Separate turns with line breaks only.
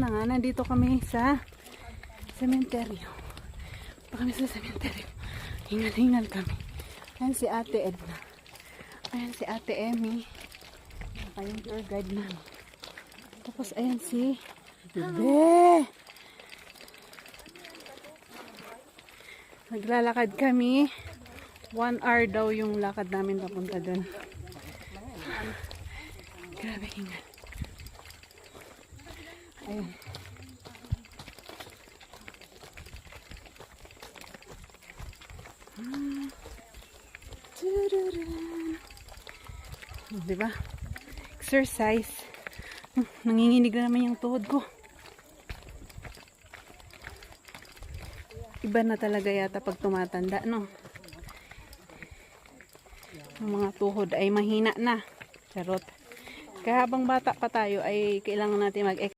na nga, nandito kami sa sementeryo. Punta kami sa sementeryo. Hingal-hingal kami. Ayan si Ate Edna. Ayan si Ate Emmy. Saka yung tour guide namin. Tapos ayan si Bebe. Naglalakad kami. 1 hour daw yung lakad namin papunta dun. Grabe hingal. Ayan. Diba? Exercise. Nanginginig na naman yung tuhod ko. Iba na talaga yata pag tumatanda, no? Ang mga tuhod ay mahina na. Charot. Kaya habang bata pa tayo ay kailangan natin mag-exercise.